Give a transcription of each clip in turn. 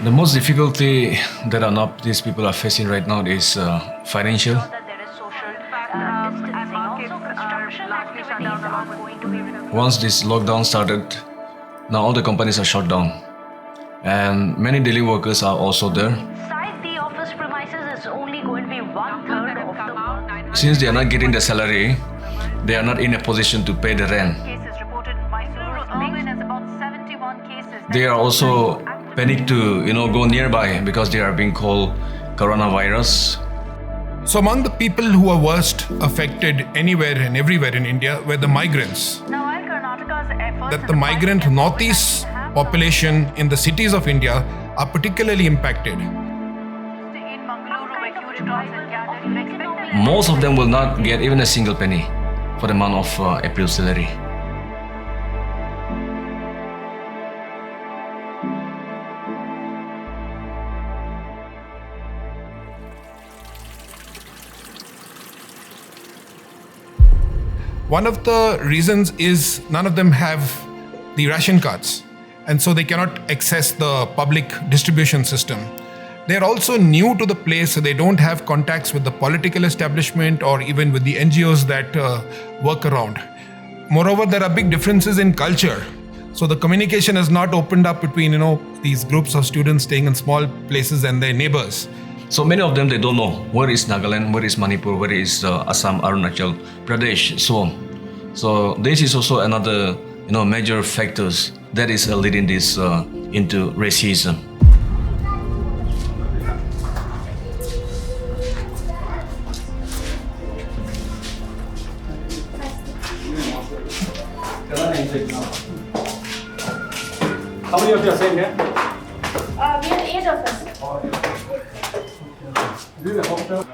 The most difficulty that these people are facing right now is financial. Once this lockdown started, now all the companies are shut down, and many daily workers are also there. Inside the office premises is only going to be 1/3 of the work. Since they are not getting the salary, they are not in a position to pay the rent. Cases reported in Mysuru as big as about 71 cases. They are also panicked to go nearby because they are being called coronavirus. So among the people who are worst affected anywhere and everywhere in India were the migrants. Now, while Karnataka's efforts That the migrant northeast population in the cities of India are particularly impacted. in Mangaluru where huge crowds had gathered, you expect Most of them will not get even a single penny for the month of April salary. One of the reasons is none of them have the ration cards, and so they cannot access the public distribution system. They are also new to the place, so they don't have contacts with the political establishment or even with the NGOs that work around. Moreover, there are big differences in culture. So the communication has not opened up between, these groups of students staying in small places and their neighbors. So many of them, they don't know where is Nagaland, where is Manipur, where is Assam, Arunachal Pradesh, so on. So this is also another, major factors that is leading this into racism. How many of you are staying here? We are 8 of us. This is a hostel.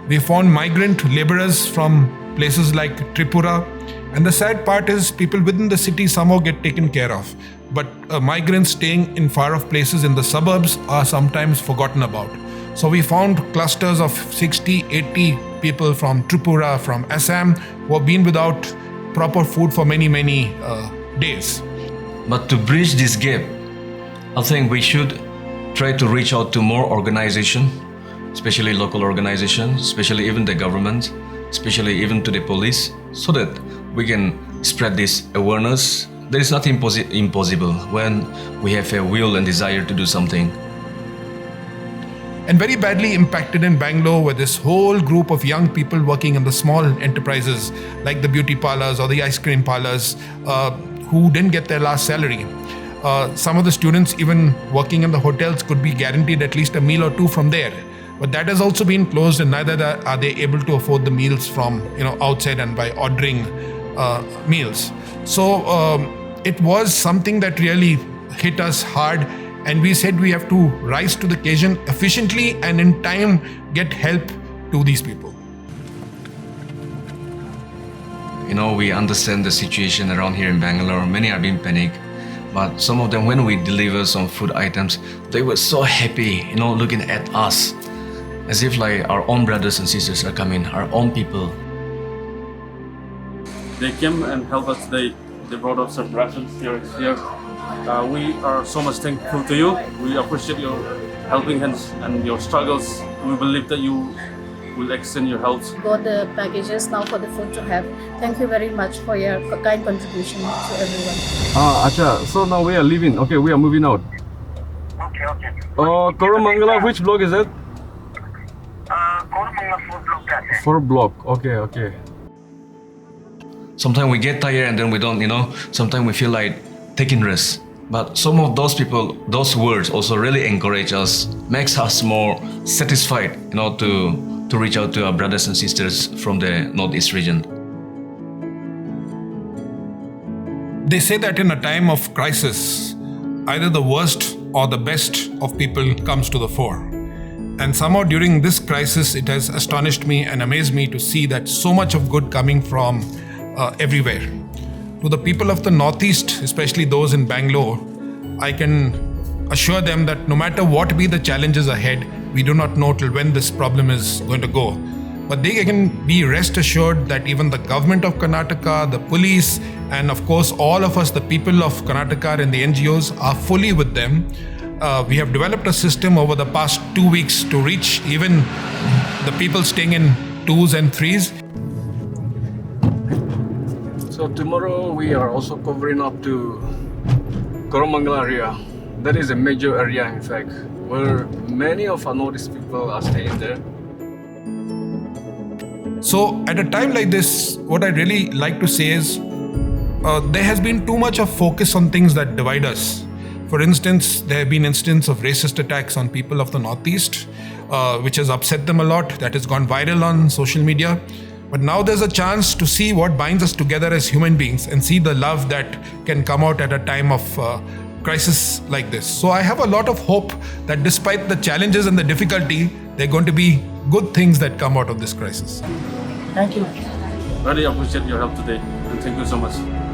We found migrant laborers from places like Tripura, and the sad part is people within the city somehow get taken care of, but migrants staying in far off places in the suburbs are sometimes forgotten about. So we found clusters of 60, 80 people from Tripura, from Assam, who have been without proper food for many, many days. But to bridge this gap, I think we should try to reach out to more organizations, especially local organizations, especially even the government, especially even to the police, so that we can spread this awareness. There is nothing impossible when we have a will and desire to do something. And very badly impacted in Bangalore were this whole group of young people working in the small enterprises like the beauty parlors or the ice cream parlors who didn't get their last salary. Some of the students even working in the hotels could be guaranteed at least a meal or two from there. But that has also been closed, and neither are they able to afford the meals from outside and by ordering meals. So it was something that really hit us hard, and we said we have to rise to the occasion efficiently and in time get help to these people. We understand the situation around here in Bangalore. Many are being panicked, but some of them, when we deliver some food items, they were so happy, looking at us as if like our own brothers and sisters are coming, our own people. They came and helped us. They brought us some rations here. We are so much thankful to you. We appreciate your helping hands and your struggles. We believe that you will extend your help. Got the packages now for the food to have. Thank you very much for your kind contribution to everyone. Acha, so now we are leaving. Okay, we are moving out. Okay. Koramangala, which block is it? Koramangala 4 block that है. 4 block. Okay. Sometimes we get tired and then we don't, sometimes we feel like taking rest. But some of those people, those words also really encourage us, makes us more satisfied, to reach out to our brothers and sisters from the Northeast region. They say that in a time of crisis, either the worst or the best of people comes to the fore. And somehow during this crisis, it has astonished me and amazed me to see that so much of good coming from everywhere. To the people of the Northeast, especially those in Bangalore, I can assure them that no matter what be the challenges ahead, we do not know till when this problem is going to go. But they can be rest assured that even the government of Karnataka, the police, and of course all of us, the people of Karnataka and the NGOs, are fully with them. We have developed a system over the past 2 weeks to reach even the people staying in 2s and 3s. So tomorrow we are also covering up to Koramangala area. That is a major area, in fact, where many of our Northeast people are staying there. So at a time like this, what I really like to say is there has been too much of focus on things that divide us. For instance, there have been instances of racist attacks on people of the Northeast, which has upset them a lot. That has gone viral on social media. But now there's a chance to see what binds us together as human beings and see the love that can come out at a time of crisis like this. So I have a lot of hope that despite the challenges and the difficulty, there are going to be good things that come out of this crisis. Thank you. Very appreciate your help today, and thank you so much.